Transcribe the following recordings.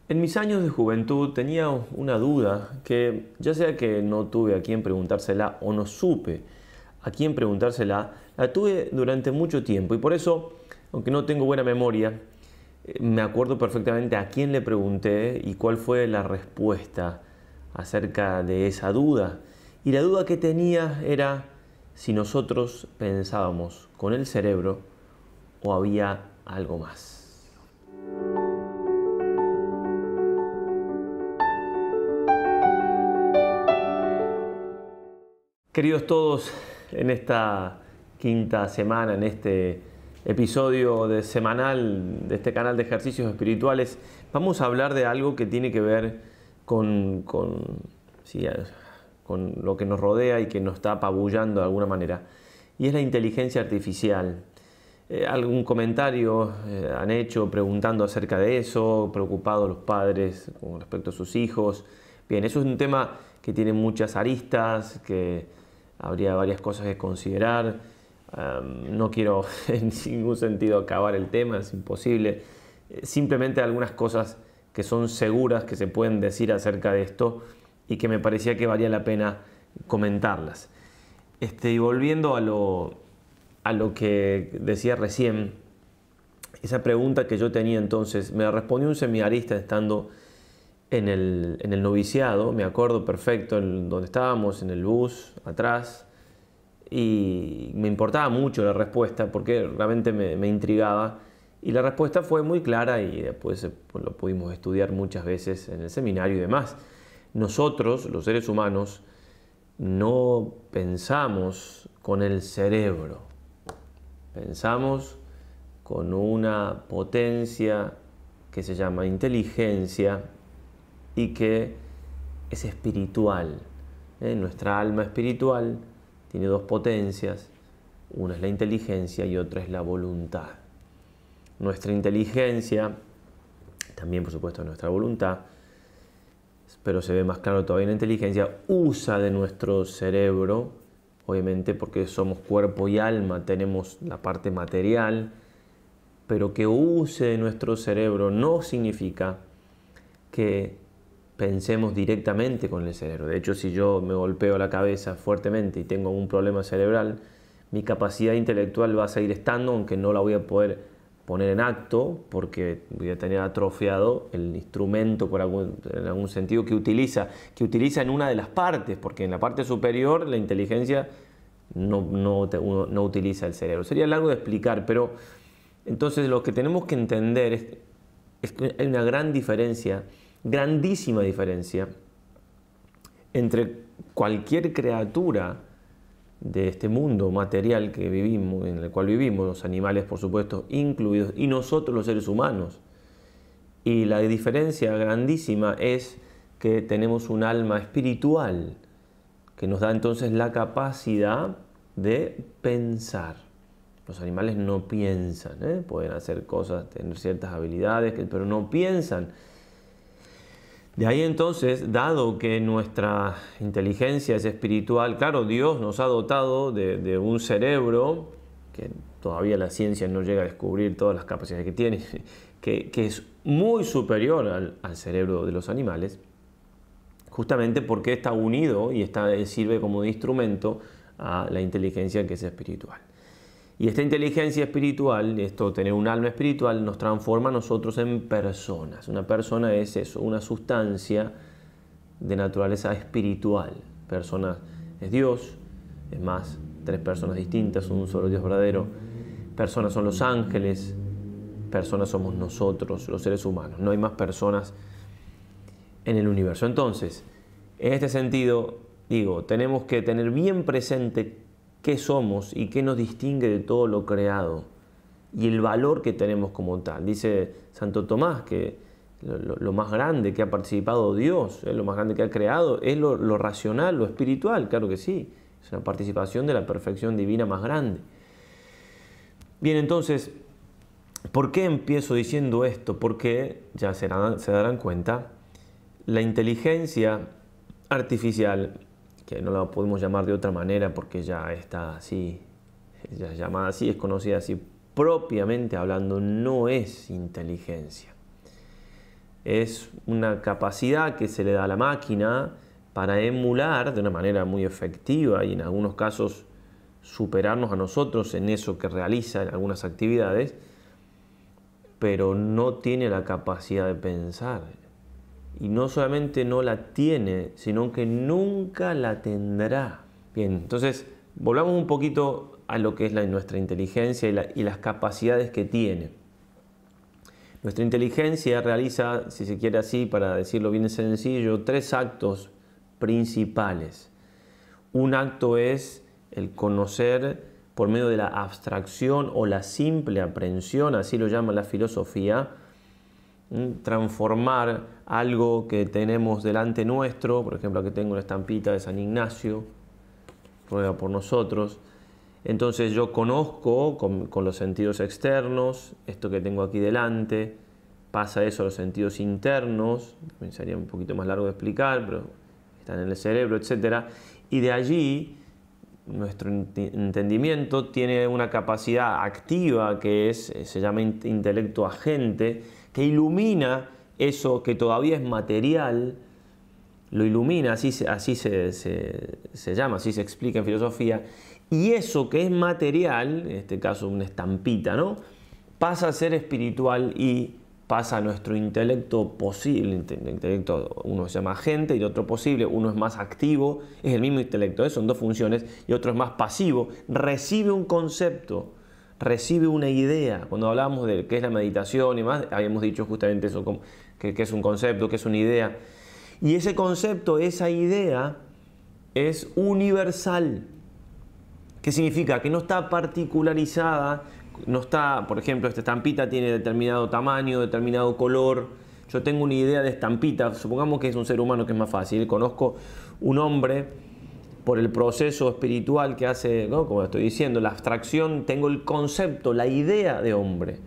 En mis años de juventud tenía una duda que, ya sea que no tuve a quién preguntársela o no supe a quién preguntársela, la tuve durante mucho tiempo y por eso, aunque no tengo buena memoria, me acuerdo perfectamente a quién le pregunté y cuál fue la respuesta acerca de esa duda. Y la duda que tenía era si nosotros pensábamos con el cerebro o había algo más. Queridos todos, en esta quinta semana, en este episodio semanal de este canal de ejercicios espirituales, vamos a hablar de algo que tiene que ver sí, con lo que nos rodea y que nos está apabullando de alguna manera, y es la inteligencia artificial. Algún comentario han hecho preguntando acerca de eso, preocupados los padres con respecto a sus hijos. Bien, eso es un tema que tiene muchas aristas, que habría varias cosas que considerar. No quiero en ningún sentido acabar el tema, es imposible. Simplemente algunas cosas que son seguras que se pueden decir acerca de esto y que me parecía que valía la pena comentarlas. Y volviendo a lo que decía recién, esa pregunta que yo tenía entonces, me respondió un seminarista estando en el noviciado, me acuerdo perfecto donde estábamos, en el bus, atrás, y me importaba mucho la respuesta porque realmente me intrigaba, y la respuesta fue muy clara y después pues, lo pudimos estudiar muchas veces en el seminario y demás. Nosotros, los seres humanos, no pensamos con el cerebro, pensamos con una potencia que se llama inteligencia y que es espiritual. Nuestra alma espiritual tiene dos potencias, una es la inteligencia y otra es la voluntad. Nuestra inteligencia, también por supuesto nuestra voluntad, pero se ve más claro todavía en la inteligencia, usa de nuestro cerebro, obviamente porque somos cuerpo y alma, tenemos la parte material, pero que use de nuestro cerebro no significa que pensemos directamente con el cerebro. De hecho, si yo me golpeo la cabeza fuertemente y tengo un problema cerebral, mi capacidad intelectual va a seguir estando, aunque no la voy a poder poner en acto, porque voy a tener atrofiado el instrumento en algún sentido que utiliza en una de las partes, porque en la parte superior la inteligencia no utiliza el cerebro. Sería largo de explicar, pero entonces lo que tenemos que entender es que hay una gran diferencia, grandísima diferencia, entre cualquier criatura de este mundo material que vivimos, en el cual vivimos, los animales por supuesto incluidos, y nosotros los seres humanos. Y la diferencia grandísima es que tenemos un alma espiritual que nos da entonces la capacidad de pensar. Los animales no piensan, pueden hacer cosas, tener ciertas habilidades, pero no piensan. De ahí entonces, dado que nuestra inteligencia es espiritual, claro, Dios nos ha dotado de un cerebro, que todavía la ciencia no llega a descubrir todas las capacidades que tiene, que es muy superior al cerebro de los animales, justamente porque está unido y sirve como de instrumento a la inteligencia que es espiritual. Y esta inteligencia espiritual, tener un alma espiritual, nos transforma a nosotros en personas. Una persona es eso, una sustancia de naturaleza espiritual. Persona es Dios, es más, tres personas distintas, un solo Dios verdadero. Personas son los ángeles, personas somos nosotros, los seres humanos. No hay más personas en el universo. Entonces, en este sentido, tenemos que tener bien presente qué somos y qué nos distingue de todo lo creado y el valor que tenemos como tal. Dice Santo Tomás que lo más grande que ha participado Dios, lo más grande que ha creado es lo racional, lo espiritual, claro que sí, es una participación de la perfección divina más grande. Bien, entonces, ¿por qué empiezo diciendo esto? Porque ya se darán cuenta, la inteligencia artificial, que no la podemos llamar de otra manera porque ya está así, ya es llamada así, es conocida así, propiamente hablando, no es inteligencia. es una capacidad que se le da a la máquina para emular de una manera muy efectiva y en algunos casos superarnos a nosotros en eso que realiza en algunas actividades, pero no tiene la capacidad de pensar. Y no solamente no la tiene, sino que nunca la tendrá. Bien, entonces volvamos un poquito a lo que es nuestra inteligencia y las capacidades que tiene. Nuestra inteligencia realiza, si se quiere así, para decirlo bien sencillo, 3 actos principales. Un acto es el conocer por medio de la abstracción o la simple aprehensión, así lo llama la filosofía, transformar algo que tenemos delante nuestro, por ejemplo aquí tengo una estampita de San Ignacio, ruega por nosotros. Entonces yo conozco con los sentidos externos esto que tengo aquí delante, pasa eso a los sentidos internos, también sería un poquito más largo de explicar, pero están en el cerebro, etc. Y de allí nuestro entendimiento tiene una capacidad activa que se llama intelecto agente, que ilumina eso que todavía es material, lo ilumina, así se llama, así se explica en filosofía, y eso que es material, en este caso una estampita, ¿no?, pasa a ser espiritual y pasa a nuestro intelecto posible. Intelecto, uno se llama agente y el otro posible, uno es más activo, es el mismo intelecto, son 2 funciones, y otro es más pasivo, recibe un concepto, recibe una idea. Cuando hablamos de qué es la meditación y más, habíamos dicho justamente eso, que es un concepto, que es una idea. Y ese concepto, esa idea, es universal. ¿Qué significa? Que no está particularizada, no está, por ejemplo, esta estampita tiene determinado tamaño, determinado color. Yo tengo una idea de estampita, supongamos que es un ser humano, que es más fácil. Conozco un hombre por el proceso espiritual que hace, ¿no?, como estoy diciendo, la abstracción, tengo el concepto, la idea de hombre,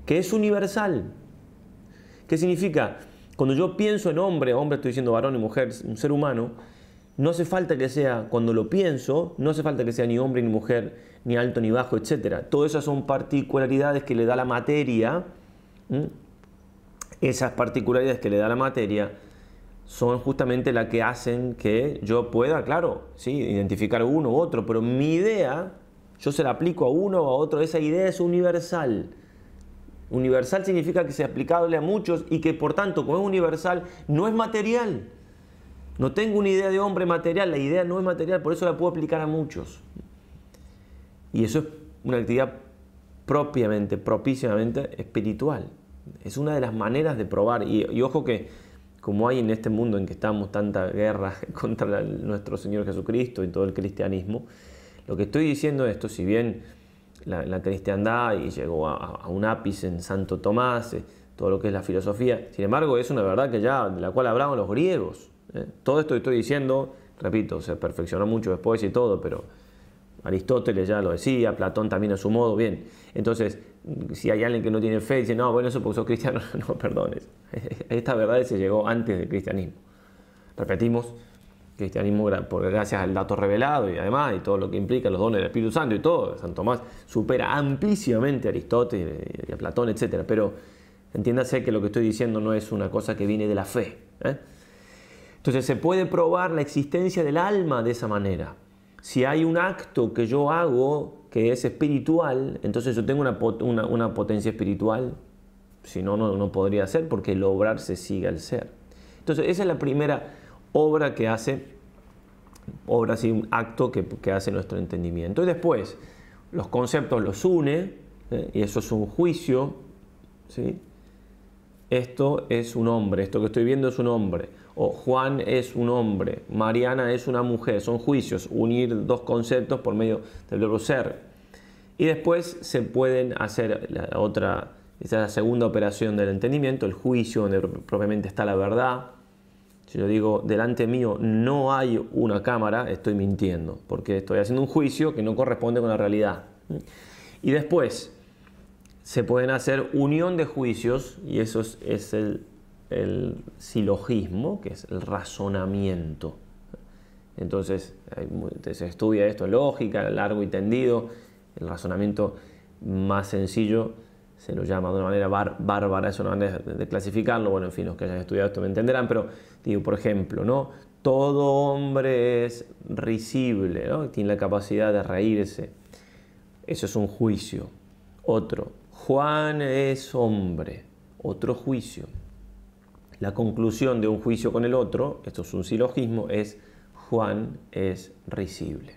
que es universal. ¿Qué significa? Cuando yo pienso en hombre, estoy diciendo varón y mujer, un ser humano, no hace falta que sea, cuando lo pienso, no hace falta que sea ni hombre ni mujer, ni alto ni bajo, etc. Todas esas son particularidades que le da la materia. Esas particularidades que le da la materia son justamente las que hacen que yo pueda, claro, sí, identificar uno u otro, pero mi idea, yo se la aplico a uno o a otro. Esa idea es universal. Universal significa que es aplicable a muchos y que por tanto, como es universal, no es material. No tengo una idea de hombre material, la idea no es material, por eso la puedo aplicar a muchos. Y eso es una actividad propiciamente espiritual. Es una de las maneras de probar. Y ojo que, como hay en este mundo en que estamos tanta guerra contra nuestro Señor Jesucristo y todo el cristianismo, lo que estoy diciendo es esto, si bien la cristiandad y llegó a un ápice en Santo Tomás, todo lo que es la filosofía, sin embargo es una verdad que ya, de la cual hablaban los griegos. Todo esto que estoy diciendo, repito, se perfeccionó mucho después y todo, pero Aristóteles ya lo decía, Platón también a su modo, bien. Entonces, si hay alguien que no tiene fe y dice, no, bueno, eso porque sos cristiano, no, perdones. Esta verdad se llegó antes del cristianismo. Repetimos, cristianismo gracias al dato revelado y además y todo lo que implica los dones del Espíritu Santo y todo, San Tomás supera amplísimamente a Aristóteles y a Platón, etc. Pero entiéndase que lo que estoy diciendo no es una cosa que viene de la fe. Entonces se puede probar la existencia del alma de esa manera. Si hay un acto que yo hago que es espiritual, entonces yo tengo una potencia espiritual. Si no, no podría ser, porque el obrar se sigue al ser. Entonces esa es la primera obra que hace, un acto que hace nuestro entendimiento. Y después los conceptos los une, y eso es un juicio, ¿sí? Esto es un hombre, esto que estoy viendo es un hombre, o Juan es un hombre, Mariana es una mujer, son juicios, unir 2 conceptos por medio del verbo ser. Y después se pueden hacer esta es la segunda operación del entendimiento, el juicio, donde propiamente está la verdad. Si yo digo, delante mío no hay una cámara, estoy mintiendo, porque estoy haciendo un juicio que no corresponde con la realidad. Y después se pueden hacer unión de juicios, y eso es el silogismo, que es el razonamiento. Entonces se estudia esto en lógica, largo y tendido. El razonamiento más sencillo se lo llama de una manera bárbara, es una manera de clasificarlo. Bueno, en fin, los que hayan estudiado esto me entenderán, pero digo, por ejemplo, ¿no? Todo hombre es risible, ¿no? Tiene la capacidad de reírse. Eso es un juicio. Otro, Juan es hombre. Otro juicio. La conclusión de un juicio con el otro, esto es un silogismo, es Juan es risible.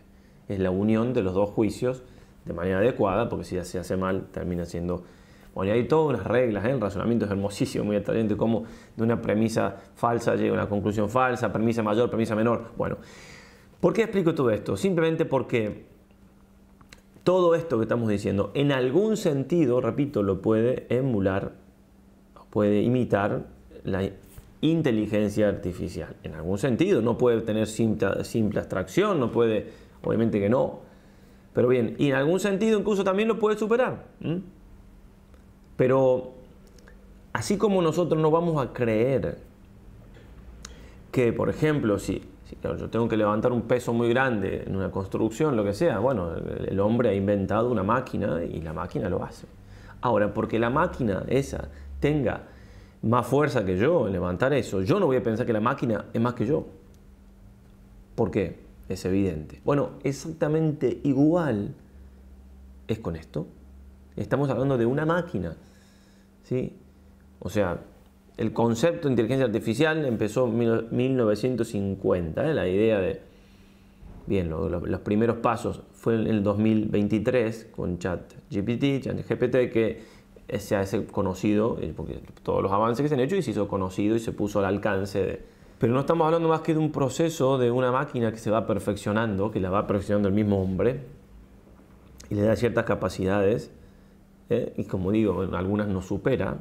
Es la unión de los dos juicios de manera adecuada, porque si se hace mal termina siendo... Bueno, y hay todas unas reglas, el razonamiento es hermosísimo, muy atrayente, cómo de una premisa falsa llega a una conclusión falsa, premisa mayor, premisa menor. Bueno, ¿por qué explico todo esto? Simplemente porque todo esto que estamos diciendo, en algún sentido, repito, lo puede emular, puede imitar la inteligencia artificial. En algún sentido, no puede tener simple abstracción, no puede, obviamente que no. Pero bien, y en algún sentido incluso también lo puede superar. Pero así como nosotros no vamos a creer que, por ejemplo, si claro, yo tengo que levantar un peso muy grande en una construcción, lo que sea, bueno, el hombre ha inventado una máquina y la máquina lo hace. Ahora, porque la máquina esa tenga más fuerza que yo en levantar eso, yo no voy a pensar que la máquina es más que yo. ¿Por qué? Es evidente. Bueno, exactamente igual es con esto. Estamos hablando de una máquina, ¿sí? O sea, el concepto de inteligencia artificial empezó en 1950, la idea de... Bien, los primeros pasos fue en el 2023 con ChatGPT, que se hace conocido, porque todos los avances que se han hecho y se hizo conocido y se puso al alcance de... Pero no estamos hablando más que de un proceso de una máquina que se va perfeccionando, que la va perfeccionando el mismo hombre y le da ciertas capacidades, y como digo, algunas nos supera,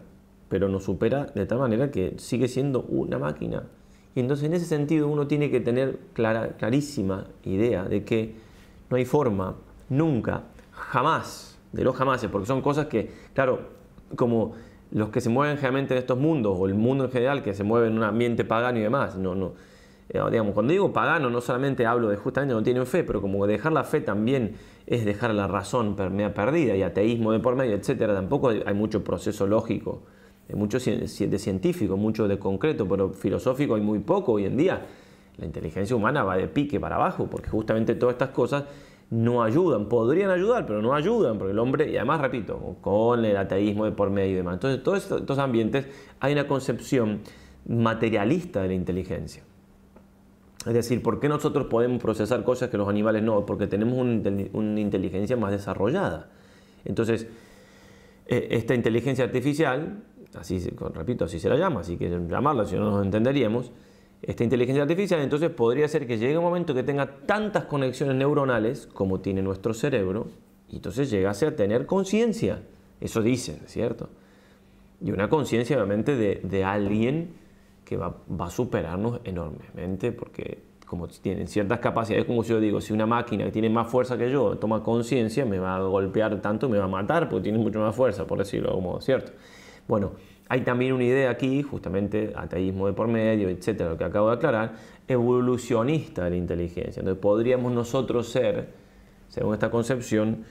pero nos supera de tal manera que sigue siendo una máquina. Y entonces en ese sentido uno tiene que tener clarísima idea de que no hay forma, nunca, jamás, de los jamases, porque son cosas que, claro, como los que se mueven generalmente en estos mundos, o el mundo en general que se mueve en un ambiente pagano y demás, digamos, cuando digo pagano no solamente hablo de justamente no tienen fe, pero como dejar la fe también es dejar la razón media perdida, y ateísmo de por medio, etcétera. Tampoco hay mucho proceso lógico, hay mucho de científico, mucho de concreto, pero filosófico hay muy poco hoy en día. La inteligencia humana va de pique para abajo, porque justamente todas estas cosas no ayudan, podrían ayudar, pero no ayudan, porque el hombre, y además repito, con el ateísmo de por medio y demás. Entonces, todos estos ambientes hay una concepción materialista de la inteligencia. Es decir, ¿por qué nosotros podemos procesar cosas que los animales no? Porque tenemos una inteligencia más desarrollada. Entonces, esta inteligencia artificial, repito, así se la llama, así que llamarla, si no nos entenderíamos. Esta inteligencia artificial entonces podría ser que llegue un momento que tenga tantas conexiones neuronales como tiene nuestro cerebro, y entonces llegase a tener conciencia. Eso dicen, ¿cierto? Y una conciencia obviamente de alguien que va a superarnos enormemente, porque como tienen ciertas capacidades, como yo digo, si una máquina que tiene más fuerza que yo toma conciencia, me va a golpear tanto, me va a matar, porque tiene mucho más fuerza, por decirlo de algún modo, ¿cierto? Bueno, hay también una idea aquí, justamente ateísmo de por medio, etcétera, lo que acabo de aclarar, evolucionista de la inteligencia. Entonces podríamos nosotros ser, según esta concepción,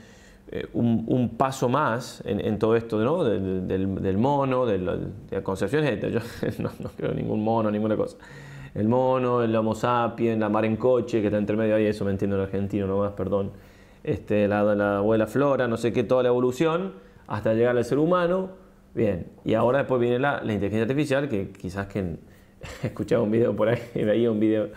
un paso más en todo esto, ¿no? del mono, de la concepción. Yo no creo en ningún mono, ninguna cosa. El mono, el Homo sapiens, la mar en coche, que está entre medio ahí, eso me entiendo en argentino nomás, perdón. La abuela Flora, no sé qué, toda la evolución, hasta llegar al ser humano. Bien, y ahora después viene la inteligencia artificial, que quizás que escuchaba un video por ahí, veía un video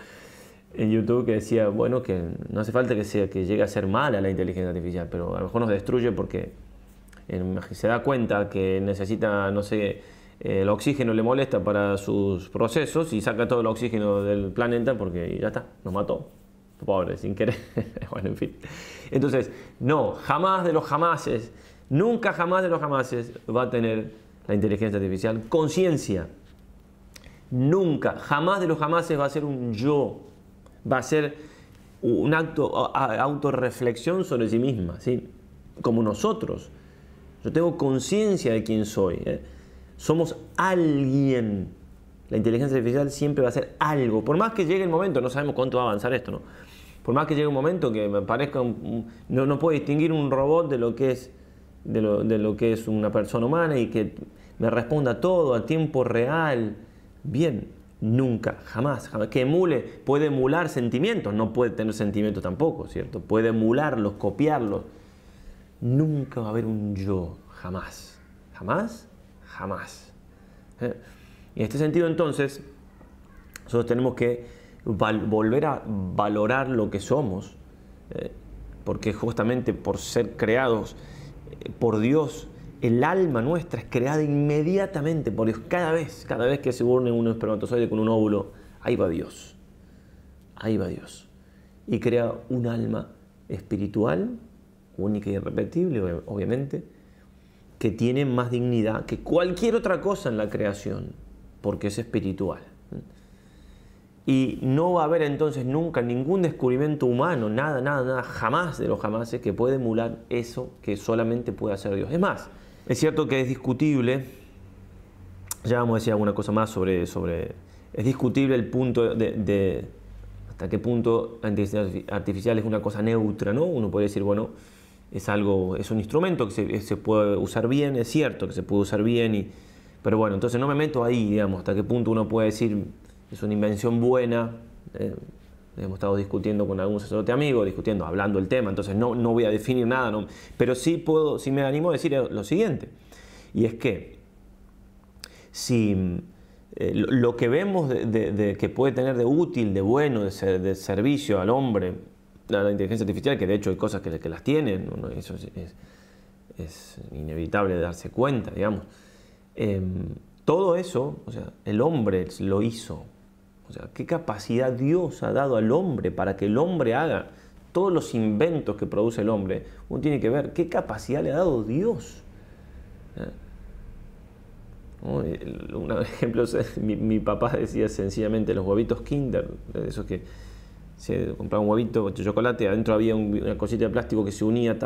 en YouTube que decía, bueno, que no hace falta que llegue a ser mala la inteligencia artificial, pero a lo mejor nos destruye porque se da cuenta que necesita, no sé, el oxígeno le molesta para sus procesos y saca todo el oxígeno del planeta porque ya está, nos mató. Pobre, sin querer. Bueno, en fin. Entonces, no, jamás de los jamases, nunca jamás de los jamases va a tener la inteligencia artificial conciencia. Nunca, jamás de los jamases va a ser un yo. Va a ser un acto, autorreflexión sobre sí misma, ¿sí? Como nosotros. Yo tengo conciencia de quién soy. Somos alguien. La inteligencia artificial siempre va a ser algo. Por más que llegue el momento, no sabemos cuánto va a avanzar esto, ¿no? Por más que llegue un momento que me parezca... no puedo distinguir un robot de lo que es de lo que es una persona humana y que me responda todo a tiempo real. Bien, nunca, jamás. Que emule, puede emular sentimientos, no puede tener sentimientos tampoco, ¿cierto? Puede emularlos, copiarlos. Nunca va a haber un yo, jamás. Jamás, jamás. Y en este sentido, entonces, nosotros tenemos que volver a valorar lo que somos, porque justamente por ser creados por Dios, el alma nuestra es creada inmediatamente por Dios. Cada vez que se une un espermatozoide con un óvulo, ahí va Dios. Ahí va Dios. Y crea un alma espiritual, única y irrepetible, obviamente, que tiene más dignidad que cualquier otra cosa en la creación, porque es espiritual. Y no va a haber entonces nunca ningún descubrimiento humano, nada, jamás de los jamases que puede emular eso que solamente puede hacer Dios. Es más, es cierto que es discutible, ya vamos a decir alguna cosa más sobre es discutible el punto de hasta qué punto la inteligencia artificial es una cosa neutra, ¿no? Uno puede decir, bueno, es un instrumento que se puede usar bien, es cierto que se puede usar bien, pero bueno, entonces no me meto ahí, digamos, hasta qué punto uno puede decir es una invención buena. Hemos estado discutiendo con algún sacerdote amigo, hablando el tema, entonces no voy a definir nada, no, pero sí me animo a decir lo siguiente, y es que si lo que vemos que puede tener de útil, de bueno, de servicio al hombre, la inteligencia artificial, que de hecho hay cosas que las tienen, ¿no? Eso es inevitable darse cuenta, digamos. Todo eso, o sea, el hombre lo hizo. O sea, qué capacidad Dios ha dado al hombre para que el hombre haga todos los inventos que produce el hombre. Uno tiene que ver qué capacidad le ha dado Dios. Un ejemplo, mi papá decía sencillamente los huevitos Kinder, esos que se compraba un huevito de chocolate, adentro había una cosita de plástico que se unía,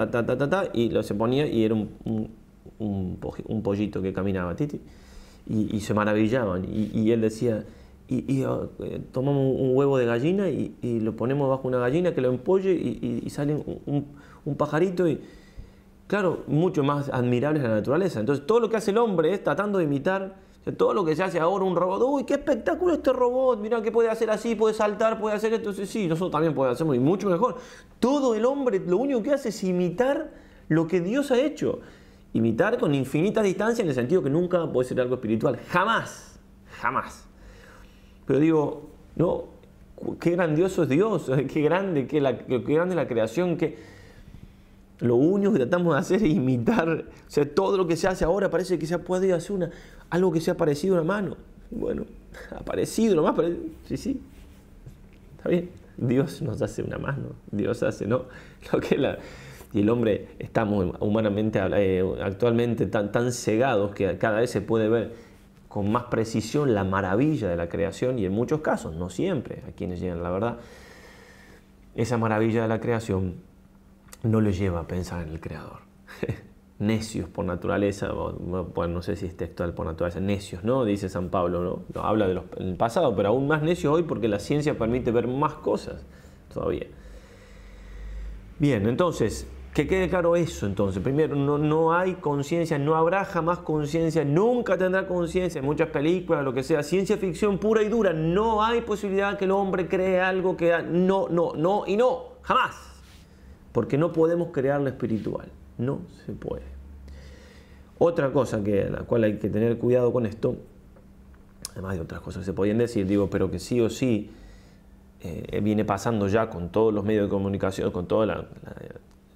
y se ponía y era un pollito que caminaba, y se maravillaban. Y él decía, tomamos un huevo de gallina y lo ponemos bajo una gallina que lo empolle y sale un pajarito. Y claro, mucho más admirable es la naturaleza. Entonces todo lo que hace el hombre es tratando de imitar, o sea, todo lo que se hace ahora un robot. ¡Uy, qué espectáculo este robot! Mirá que puede hacer así, puede saltar, puede hacer esto. Sí, nosotros también podemos hacerlo y mucho mejor. Todo el hombre lo único que hace es imitar lo que Dios ha hecho. Imitar con infinitas distancias, en el sentido que nunca puede ser algo espiritual. Jamás, jamás. Pero digo, no, qué grandioso es Dios, qué grande es la creación, que lo único que tratamos de hacer es imitar. O sea, todo lo que se hace ahora parece que se puede hacer algo que sea parecido a una mano. Bueno, ha parecido, lo más parecido. Sí, está bien. Dios nos hace una mano, Dios hace, ¿no? Y el hombre estamos humanamente, actualmente tan cegados que cada vez se puede ver con más precisión la maravilla de la creación, y en muchos casos, no siempre, a quienes llegan la verdad, esa maravilla de la creación no les lleva a pensar en el Creador. Necios por naturaleza, bueno, no sé si es textual por naturaleza, necios, ¿no? Dice San Pablo, ¿no? Habla del pasado, pero aún más necios hoy porque la ciencia permite ver más cosas todavía. Bien, entonces, que quede claro eso. Entonces, primero, no hay conciencia, no habrá jamás conciencia, nunca tendrá conciencia. En muchas películas, lo que sea, ciencia ficción pura y dura, no hay posibilidad que el hombre cree algo que no, jamás. Porque no podemos crear lo espiritual, no se puede. Otra cosa la cual hay que tener cuidado con esto, además de otras cosas que se podían decir, pero que sí o sí viene pasando ya con todos los medios de comunicación, con toda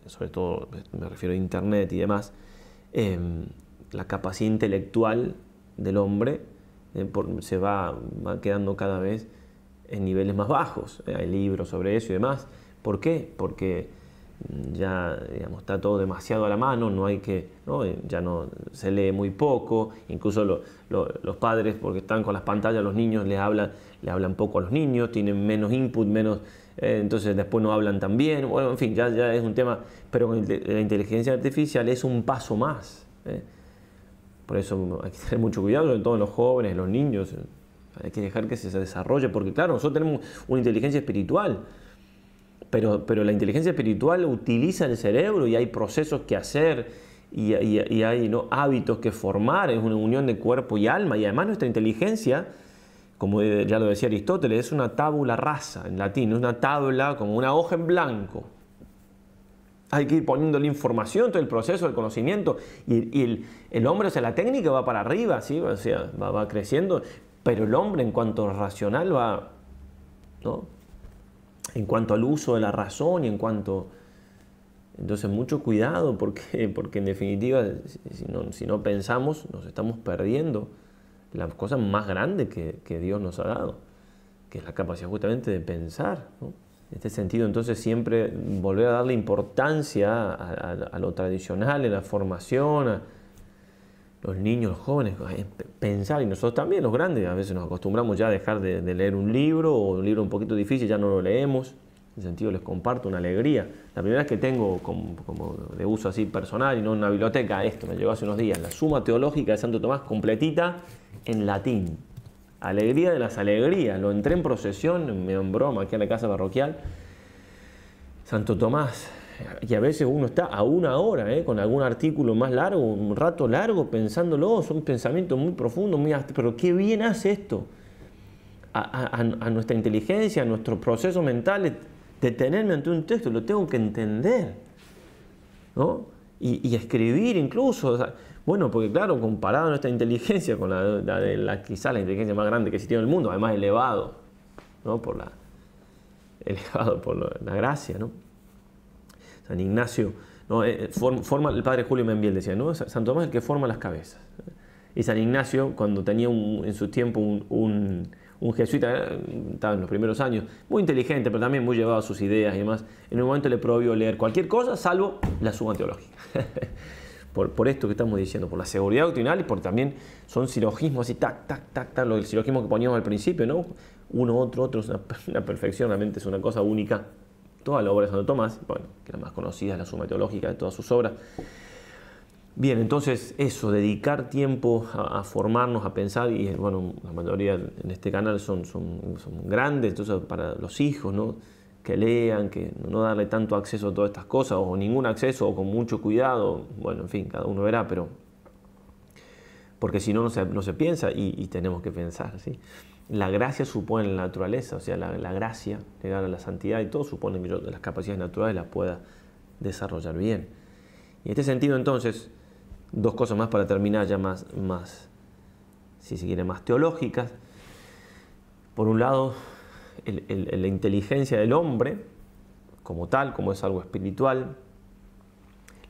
sobre todo me refiero a internet y demás, la capacidad intelectual del hombre se va quedando cada vez en niveles más bajos. Hay libros sobre eso y demás. ¿Por qué? Porque ya, digamos, está todo demasiado a la mano, ya no se lee muy poco, incluso los padres, porque están con las pantallas, los niños le hablan poco a los niños, tienen menos input, entonces después no hablan tan bien. Bueno, en fin, ya es un tema, pero con la inteligencia artificial es un paso más. Por eso hay que tener mucho cuidado, sobre todo en los jóvenes, en los niños. Hay que dejar que se desarrolle, porque claro, nosotros tenemos una inteligencia espiritual, pero la inteligencia espiritual utiliza el cerebro y hay procesos que hacer y hay, ¿no?, hábitos que formar, es una unión de cuerpo y alma, y además nuestra inteligencia, como ya lo decía Aristóteles, es una tabula rasa en latín, es una tabla como una hoja en blanco. Hay que ir poniéndole información, todo el proceso del conocimiento, y el hombre, o sea, la técnica va para arriba, ¿sí? O sea, va creciendo, pero el hombre en cuanto a racional va, ¿no?, en cuanto al uso de la razón y en cuanto... Entonces mucho cuidado porque en definitiva si no pensamos nos estamos perdiendo la cosa más grande que Dios nos ha dado, que es la capacidad justamente de pensar, ¿no? En este sentido entonces siempre volver a darle importancia a lo tradicional, en la formación, a los niños, los jóvenes, pensar, y nosotros también los grandes a veces nos acostumbramos ya a dejar de leer un libro o un libro un poquito difícil, ya no lo leemos. En ese sentido les comparto una alegría. La primera vez que tengo como de uso así personal y no en una biblioteca, esto me llegó hace unos días, la Suma Teológica de Santo Tomás completita en latín. Alegría de las alegrías. Lo entré en procesión, me en broma aquí en la casa parroquial. Santo Tomás. Y a veces uno está a una hora con algún artículo más largo, un rato largo pensándolo. Son pensamientos muy profundos, pero qué bien hace esto a nuestra inteligencia, a nuestros procesos mentales. Detenerme ante un texto, lo tengo que entender, ¿no? Y escribir incluso, o sea, bueno, porque claro, comparado a nuestra inteligencia con quizás la inteligencia más grande que existe en el mundo, además elevado, ¿no?, elevado por la gracia, ¿no? San Ignacio, ¿no?, el padre Julio Membiel decía, ¿no?, San Tomás es el que forma las cabezas. Y San Ignacio, cuando tenía en su tiempo un jesuita, estaba en los primeros años, muy inteligente, pero también muy llevado a sus ideas y demás, en un momento le prohibió leer cualquier cosa salvo la Suma Teológica. por esto que estamos diciendo, por la seguridad doctrinal y por también son silogismos así, tac, tac, tac, tac, el silogismo que poníamos al principio, ¿no? Uno, otro, es una perfección, realmente es una cosa única. Toda la obra de Santo Tomás, bueno, que la más conocida es la Suma Teológica de todas sus obras. Bien, entonces eso, dedicar tiempo a formarnos, a pensar, y bueno, la mayoría en este canal son grandes, entonces para los hijos, ¿no?, que lean, que no darle tanto acceso a todas estas cosas, o ningún acceso, o con mucho cuidado, bueno, en fin, cada uno verá, pero porque si no, no se piensa, y tenemos que pensar, ¿sí? La gracia supone la naturaleza, o sea, la gracia, llegar a la santidad, y todo supone que yo de las capacidades naturales las pueda desarrollar bien. Y en este sentido, entonces, dos cosas más para terminar, ya más, si se quiere, más teológicas. Por un lado, la inteligencia del hombre, como tal, como es algo espiritual,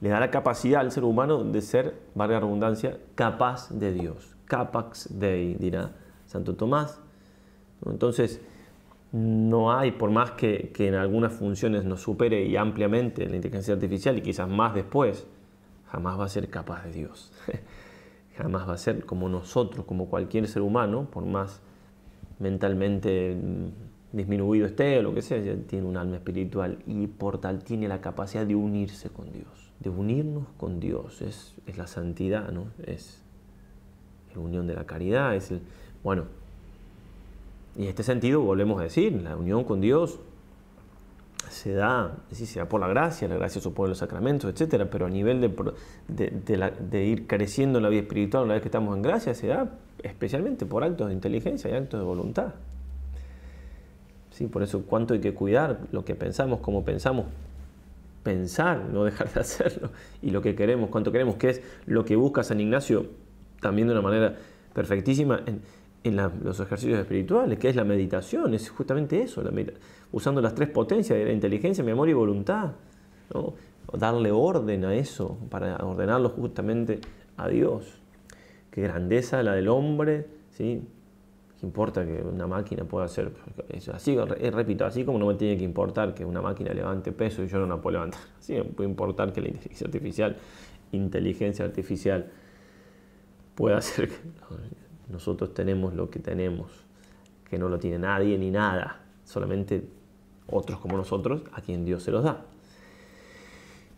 le da la capacidad al ser humano de ser, valga la redundancia, capaz de Dios. Capax Dei, dirá Santo Tomás. Entonces, no hay, por más que en algunas funciones nos supere y ampliamente la inteligencia artificial, y quizás más después, jamás va a ser capaz de Dios. Jamás va a ser como nosotros, como cualquier ser humano, por más mentalmente disminuido esté o lo que sea, ya tiene un alma espiritual y por tal tiene la capacidad de unirse con Dios, de unirnos con Dios. Es la santidad, ¿no? Es la unión de la caridad, bueno, y en este sentido volvemos a decir, la unión con Dios se da por la gracia supone los sacramentos, etcétera, pero a nivel de ir creciendo en la vida espiritual una vez que estamos en gracia, se da especialmente por actos de inteligencia y actos de voluntad. Sí, por eso cuánto hay que cuidar lo que pensamos, cómo pensamos, pensar, no dejar de hacerlo, y lo que queremos, cuánto queremos, que es lo que busca San Ignacio también de una manera perfectísima en los ejercicios espirituales, que es la meditación, es justamente eso, usando las tres potencias de la inteligencia, memoria y voluntad, ¿no? Darle orden a eso, para ordenarlo justamente a Dios. Qué grandeza la del hombre, ¿sí? ¿Qué importa que una máquina pueda hacer eso? Así, repito, así como no me tiene que importar que una máquina levante peso y yo no la puedo levantar, así me puede importar que la inteligencia artificial pueda hacer que nosotros tenemos lo que tenemos, que no lo tiene nadie ni nada, solamente otros como nosotros, a quien Dios se los da.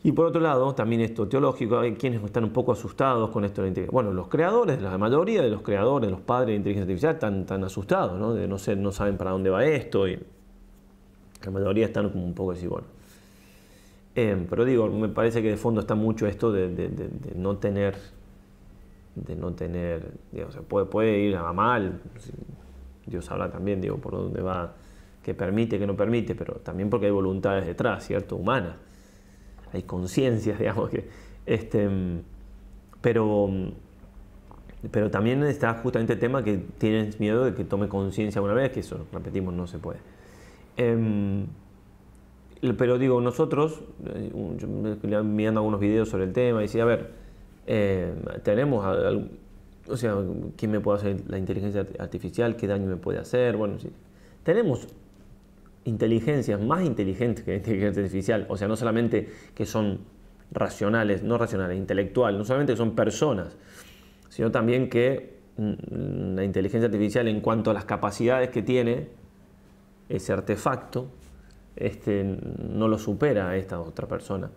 Y por otro lado, también esto teológico, hay quienes están un poco asustados con esto de la inteligencia. Bueno, los creadores, la mayoría de los creadores, los padres de inteligencia artificial están asustados, ¿no? No saben para dónde va esto, y la mayoría están como un poco así, bueno. Pero digo, me parece que de fondo está mucho esto de no tener, digo, se puede ir a mal, Dios habla también, digo, por dónde va, que permite, que no permite, pero también porque hay voluntades detrás, ¿cierto? Humanas, hay conciencias, digamos, pero, pero también está justamente el tema que tienes miedo de que tome conciencia una vez, que eso, repetimos, no se puede. Pero digo, nosotros, yo mirando algunos videos sobre el tema, decía, a ver, tenemos, o sea, ¿quién me puede hacer la inteligencia artificial? ¿Qué daño me puede hacer? Bueno, sí. Tenemos inteligencias más inteligentes que la inteligencia artificial, o sea, no solamente que son racionales, no racionales, intelectuales, no solamente que son personas, sino también que la inteligencia artificial en cuanto a las capacidades que tiene ese artefacto, no lo supera a esta otra persona.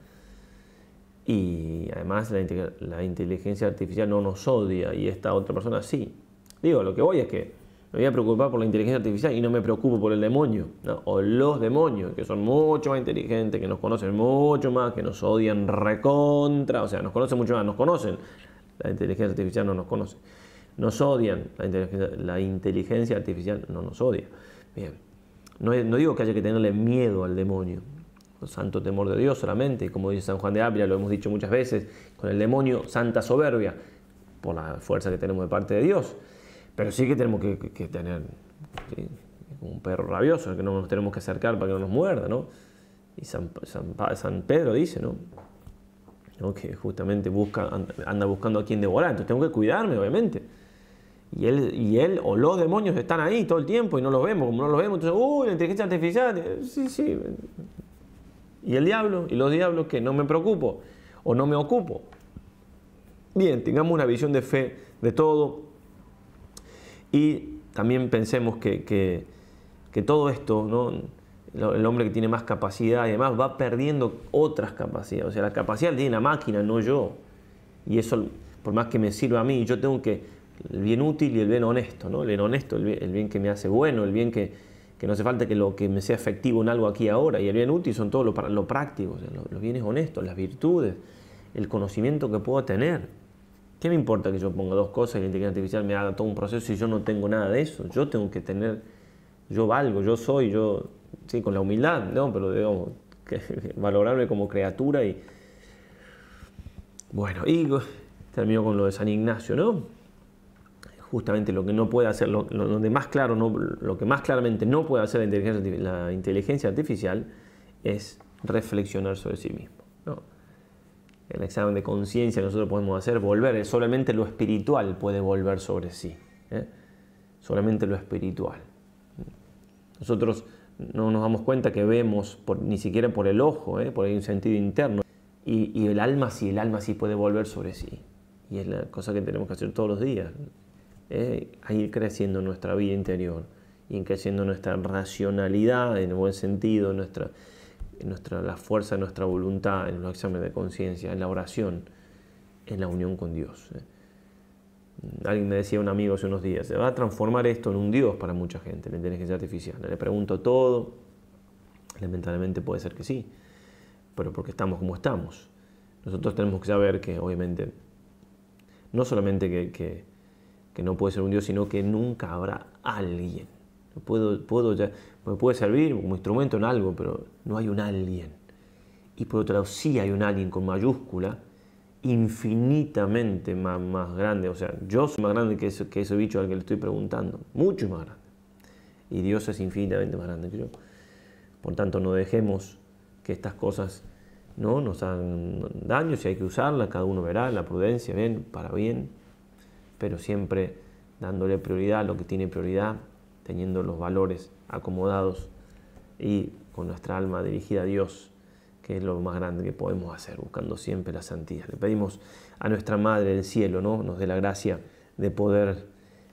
Y además la inteligencia artificial no nos odia y esta otra persona sí. Digo, lo que voy es que me voy a preocupar por la inteligencia artificial y no me preocupo por el demonio, ¿no? O los demonios, que son mucho más inteligentes, que nos conocen mucho más, que nos odian recontra, o sea, nos conocen mucho más, nos conocen. La inteligencia artificial no nos conoce. Nos odian, la inteligencia artificial no nos odia. Bien. No digo que haya que tenerle miedo al demonio, santo temor de Dios solamente, como dice San Juan de Ávila, lo hemos dicho muchas veces, con el demonio santa soberbia, por la fuerza que tenemos de parte de Dios. Pero sí que tenemos que tener, ¿sí?, un perro rabioso, al que no nos tenemos que acercar para que no nos muerda, ¿no? Y San Pedro dice, ¿no?, que justamente anda buscando a quien devorar, entonces tengo que cuidarme, obviamente. Y él o los demonios están ahí todo el tiempo y no los vemos, como no los vemos, entonces, la inteligencia artificial, sí. Y el diablo, y los diablos, que no me preocupo o no me ocupo. Bien, tengamos una visión de fe de todo y también pensemos que todo esto, ¿no?, el hombre que tiene más capacidad y demás va perdiendo otras capacidades. O sea, la capacidad la tiene la máquina, no yo. Y eso, por más que me sirva a mí, yo tengo que el bien útil y el bien honesto, ¿no? El bien honesto, el bien que me hace bueno, el bien que no hace falta que lo que me sea efectivo en algo aquí y ahora. Y el bien útil son todo lo práctico, o sea, los bienes honestos, las virtudes, el conocimiento que puedo tener. ¿Qué me importa que yo ponga dos cosas y la inteligencia artificial me haga todo un proceso si yo no tengo nada de eso? Yo tengo que tener, yo valgo, yo soy, sí, con la humildad, ¿no? Pero digamos, valorarme como criatura y... Bueno, y termino con lo de San Ignacio, ¿no? Justamente lo que no puede hacer, lo que más claramente no puede hacer la inteligencia artificial es reflexionar sobre sí mismo, ¿no? El examen de conciencia que nosotros podemos hacer, solamente lo espiritual puede volver sobre sí, ¿eh? Solamente lo espiritual. Nosotros no nos damos cuenta que vemos ni siquiera por el ojo, por ahí un sentido interno, y el alma sí puede volver sobre sí, y es la cosa que tenemos que hacer todos los días, a ir creciendo nuestra vida interior, y creciendo nuestra racionalidad en el buen sentido, la fuerza de nuestra voluntad en los exámenes de conciencia, en la oración, en la unión con Dios. Alguien me decía, un amigo hace unos días, se va a transformar esto en un Dios para mucha gente, la inteligencia artificial. Le pregunto todo, lamentablemente puede ser que sí, pero porque estamos como estamos. Nosotros tenemos que saber que, obviamente, no solamente que no puede ser un Dios, sino que nunca habrá alguien. Me puede servir como instrumento en algo, pero no hay un alguien. Y por otro lado, sí hay un alguien con mayúscula, infinitamente más grande. O sea, yo soy más grande que ese bicho al que le estoy preguntando, mucho más grande. Y Dios es infinitamente más grande que yo. Por tanto, no dejemos que estas cosas no nos hagan daño. Si hay que usarla, cada uno verá la prudencia, para bien, pero siempre dándole prioridad a lo que tiene prioridad, teniendo los valores acomodados y con nuestra alma dirigida a Dios, que es lo más grande que podemos hacer, buscando siempre la santidad. Le pedimos a nuestra Madre del Cielo, ¿no?, nos dé la gracia de poder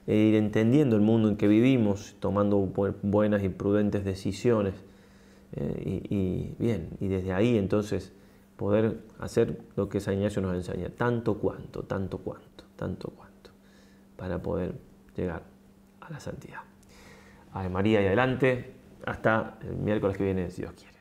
ir entendiendo el mundo en que vivimos, tomando buenas y prudentes decisiones, y desde ahí entonces poder hacer lo que San Ignacio nos enseña, tanto cuanto, para poder llegar a la santidad. Ave María y adelante, hasta el miércoles que viene, si Dios quiere.